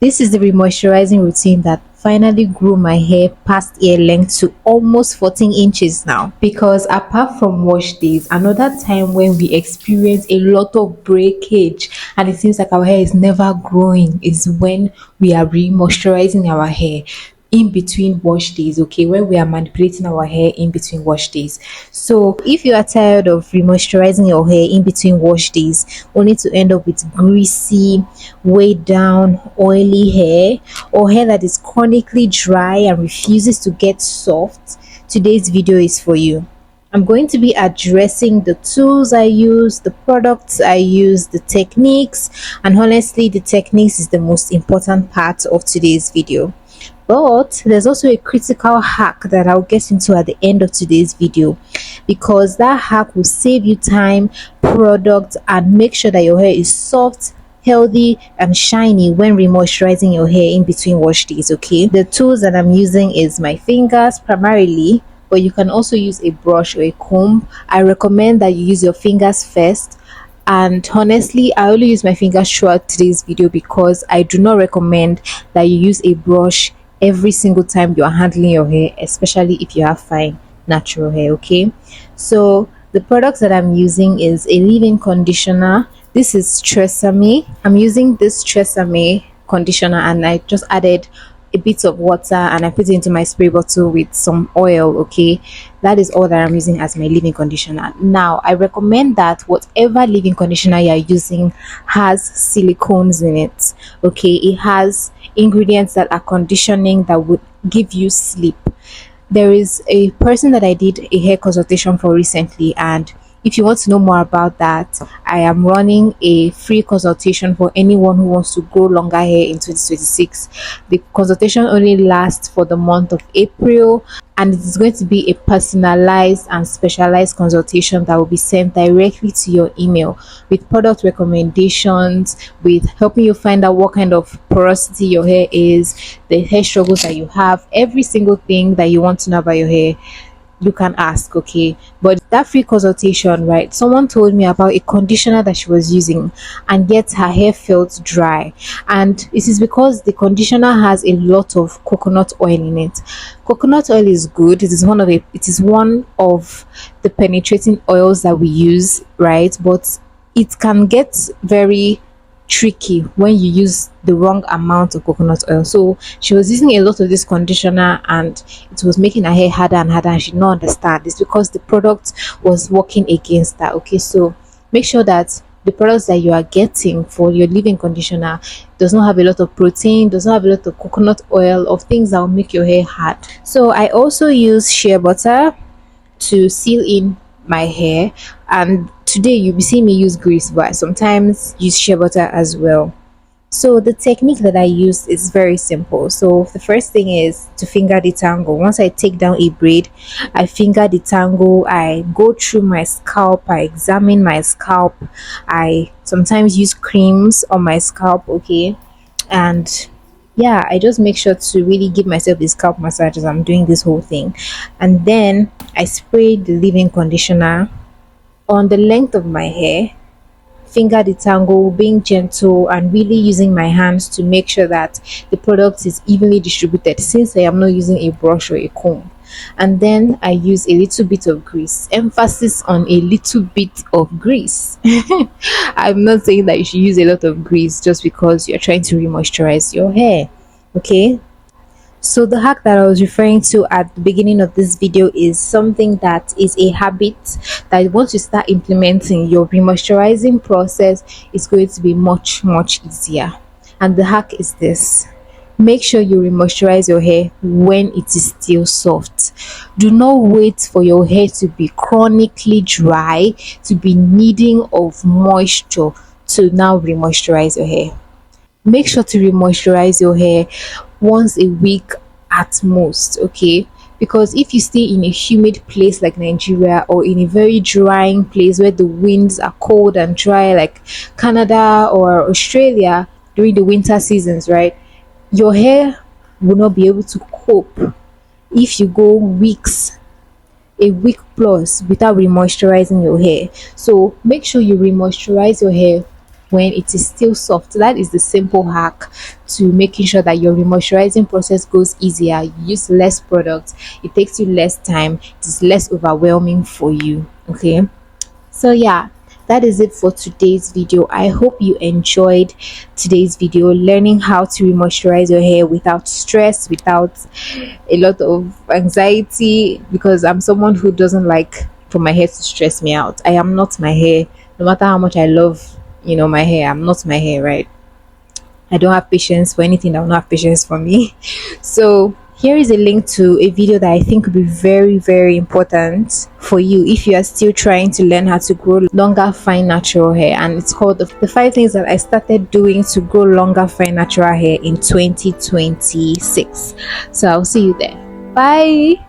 This is the remoisturizing routine that finally grew my hair past ear length to almost 14 inches now. Because apart from wash days, another time when we experience a lot of breakage and it seems like our hair is never growing is when we are remoisturizing our hair in between wash days, okay, when we are manipulating our hair in between wash days. So if you are tired of remoisturizing your hair in between wash days only to end up with greasy, weighed down, oily hair, or hair that is chronically dry and refuses to get soft, today's video is for you. I'm going to be addressing the tools I use, the products I use, the techniques, and honestly, the techniques is the most important part of today's video. But there's also a critical hack that I'll get into at the end of today's video, because that hack will save you time, product, and make sure that your hair is soft, healthy, and shiny when remoisturizing your hair in between wash days. Okay, the tools that I'm using is my fingers primarily, but you can also use a brush or a comb. I recommend that you use your fingers first, and honestly I only use my fingers throughout today's video because I do not recommend that you use a brush every single time you are handling your hair, especially if you have fine natural hair. Okay, so the products that I'm using is a leave-in conditioner. This is Tresemme. I'm using this Tresemme conditioner and I just added a bit of water and I put it into my spray bottle with some oil. Okay, that is all that I'm using as my leave-in conditioner. Now I recommend that whatever leave-in conditioner you're using has silicones in it. Okay, it has ingredients that are conditioning that would give you sleep. There is a person that I did a hair consultation for recently, and if you want to know more about that, I am running a free consultation for anyone who wants to grow longer hair in 2026. The consultation only lasts for the month of April, and it is going to be a personalized and specialized consultation that will be sent directly to your email with product recommendations, with helping you find out what kind of porosity your hair is, the hair struggles that you have, every single thing that you want to know about your hair you can ask. Okay, but that free consultation, right, someone told me about a conditioner that she was using and yet her hair felt dry, and it is because the conditioner has a lot of coconut oil in it. Coconut oil is good. It is one of the penetrating oils that we use, right? But it can get very tricky when you use the wrong amount of coconut oil. So she was using a lot of this conditioner and it was making her hair harder and harder, and she did not understand. It's because the product was working against that. Okay, so make sure that the products that you are getting for your leave-in conditioner does not have a lot of protein, does not have a lot of coconut oil, of things that will make your hair hard. So I also use shea butter to seal in my hair, and today you'll be seeing me use grease, but I sometimes use shea butter as well. So the technique that I use is very simple. So the first thing is to finger detangle. Once I take down a braid, I finger detangle, I go through my scalp, I examine my scalp, I sometimes use creams on my scalp. Okay, and yeah, I just make sure to really give myself the scalp massage as I'm doing this whole thing, and then I spray the leave-in conditioner on the length of my hair, finger detangle, being gentle and really using my hands to make sure that the product is evenly distributed, since I am not using a brush or a comb. And then I use a little bit of grease, emphasis on a little bit of grease. I'm not saying that you should use a lot of grease just because you're trying to re-moisturize your hair. Okay, so the hack that I was referring to at the beginning of this video is something that is a habit that once you start implementing, your remoisturizing process is going to be much easier. And the hack is this: make sure you remoisturize your hair when it is still soft. Do not wait for your hair to be chronically dry, to be needing of moisture to now remoisturize your hair. Make sure to remoisturize your hair once a week at most. Okay, because if you stay in a humid place like Nigeria, or in a very drying place where the winds are cold and dry like Canada or Australia during the winter seasons, right, your hair will not be able to cope if you go weeks, a week plus, without remoisturizing your hair. So make sure you remoisturize your hair when it is still soft. That is the simple hack to making sure that your remoisturizing process goes easier. You use less products, it takes you less time, it is less overwhelming for you. Okay, so yeah, that is it for today's video. I hope you enjoyed today's video, learning how to remoisturize your hair without stress, without a lot of anxiety, because I'm someone who doesn't like for my hair to stress me out. I am not my hair. No matter how much I love, my hair, I'm not my hair, right? I don't have patience for anything that will not have patience for me. So here is a link to a video that I think would be very, very important for you if you are still trying to learn how to grow longer, fine, natural hair. And it's called the 5 things that I started doing to grow longer, fine, natural hair in 2026. So I'll see you there. Bye.